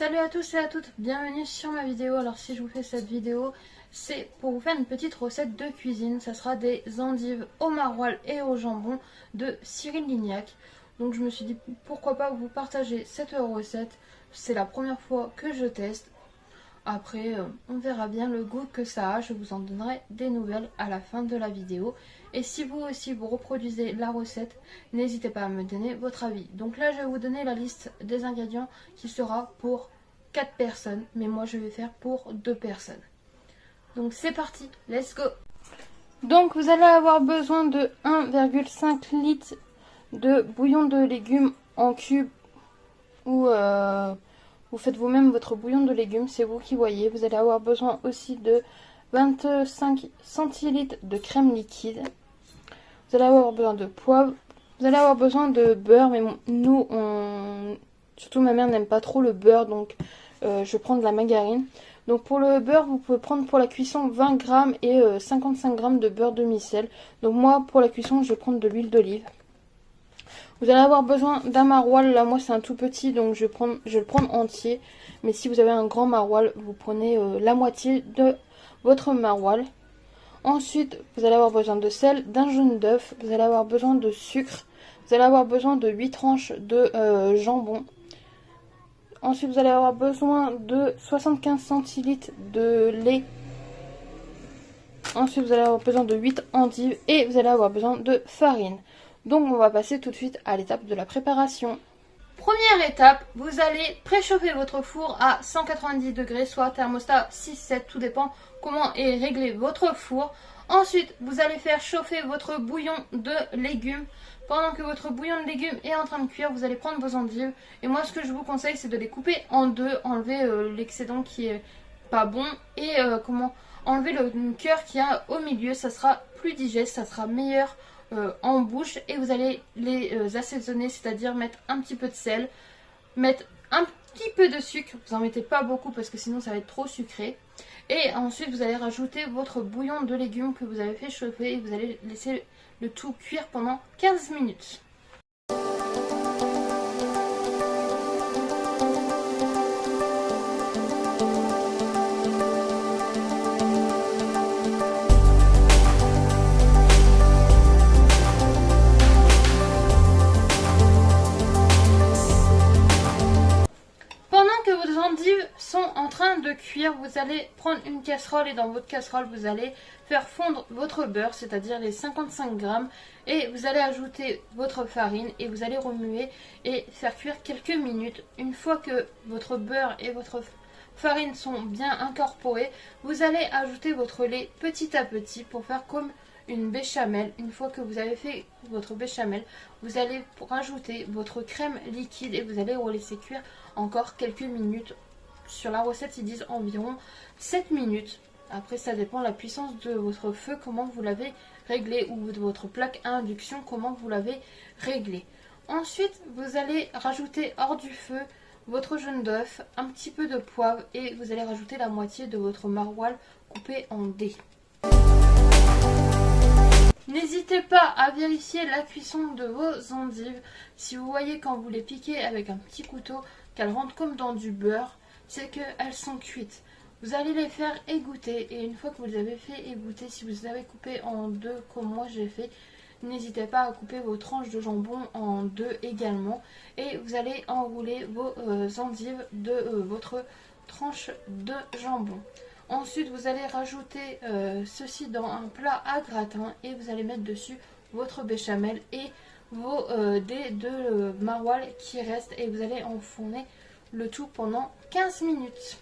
Salut à tous et à toutes, bienvenue sur ma vidéo. Alors si je vous fais cette vidéo, c'est pour vous faire une petite recette de cuisine. Ça sera des endives au maroilles et au jambon de Cyril Lignac. Donc je me suis dit pourquoi pas vous partager cette recette. C'est la première fois que je teste. Après on verra bien le goût que ça a. Je vous en donnerai des nouvelles à la fin de la vidéo. Et si vous aussi vous reproduisez la recette, n'hésitez pas à me donner votre avis. Donc là je vais vous donner la liste des ingrédients qui sera pour 4 personnes. Mais moi je vais faire pour 2 personnes. Donc c'est parti, let's go. Donc vous allez avoir besoin de 1,5 litre de bouillon de légumes en cubes ou vous faites vous-même votre bouillon de légumes, c'est vous qui voyez. Vous allez avoir besoin aussi de 25 centilitres de crème liquide. Vous allez avoir besoin de poivre. Vous allez avoir besoin de beurre, mais nous, surtout ma mère n'aime pas trop le beurre, donc je prends de la margarine. Donc pour le beurre, vous pouvez prendre pour la cuisson 20 g et 55 g de beurre demi-sel. Donc moi, pour la cuisson, je vais prendre de l'huile d'olive. Vous allez avoir besoin d'un maroilles. Là, moi, c'est un tout petit, donc je vais le prendre entier. Mais si vous avez un grand maroilles, vous prenez la moitié de votre maroilles. Ensuite, vous allez avoir besoin de sel, d'un jaune d'œuf. Vous allez avoir besoin de sucre. Vous allez avoir besoin de 8 tranches de jambon. Ensuite, vous allez avoir besoin de 75 centilitres de lait. Ensuite, vous allez avoir besoin de 8 endives et vous allez avoir besoin de farine. Donc, on va passer tout de suite à l'étape de la préparation. Première étape, vous allez préchauffer votre four à 190 degrés, soit thermostat 6-7, tout dépend comment est réglé votre four. Ensuite, vous allez faire chauffer votre bouillon de légumes. Pendant que votre bouillon de légumes est en train de cuire, vous allez prendre vos endives. Et moi, ce que je vous conseille, c'est de les couper en deux, enlever l'excédent qui est pas bon et enlever le cœur qu'il y a au milieu. Ça sera plus digeste, ça sera meilleur en bouche. Et vous allez les assaisonner, c'est-à-dire mettre un petit peu de sel, mettre un petit peu de sucre. Vous en mettez pas beaucoup parce que sinon ça va être trop sucré. Et ensuite, vous allez rajouter votre bouillon de légumes que vous avez fait chauffer et vous allez laisser le tout cuire pendant 15 minutes. Vos endives sont en train de cuire, vous allez prendre une casserole et dans votre casserole vous allez faire fondre votre beurre, c'est-à-dire les 55 g, et vous allez ajouter votre farine et vous allez remuer et faire cuire quelques minutes. Une fois que votre beurre et votre farine sont bien incorporés, vous allez ajouter votre lait petit à petit pour faire comme une béchamel. Une fois que vous avez fait votre béchamel, vous allez rajouter votre crème liquide et vous allez laisser cuire encore quelques minutes. Sur la recette, ils disent environ 7 minutes. Après, ça dépend de la puissance de votre feu, comment vous l'avez réglé, ou de votre plaque à induction, comment vous l'avez réglé. Ensuite, vous allez rajouter hors du feu votre jaune d'œuf, un petit peu de poivre et vous allez rajouter la moitié de votre maroilles coupé en dés. N'hésitez pas à vérifier la cuisson de vos endives. Si vous voyez quand vous les piquez avec un petit couteau qu'elles rentrent comme dans du beurre, c'est qu'elles sont cuites. Vous allez les faire égoutter et une fois que vous les avez fait égoutter, si vous les avez coupées en deux comme moi j'ai fait, n'hésitez pas à couper vos tranches de jambon en deux également. Et vous allez enrouler vos endives de votre tranche de jambon. Ensuite, vous allez rajouter ceci dans un plat à gratin et vous allez mettre dessus votre béchamel et vos dés de maroilles qui restent et vous allez enfourner le tout pendant 15 minutes.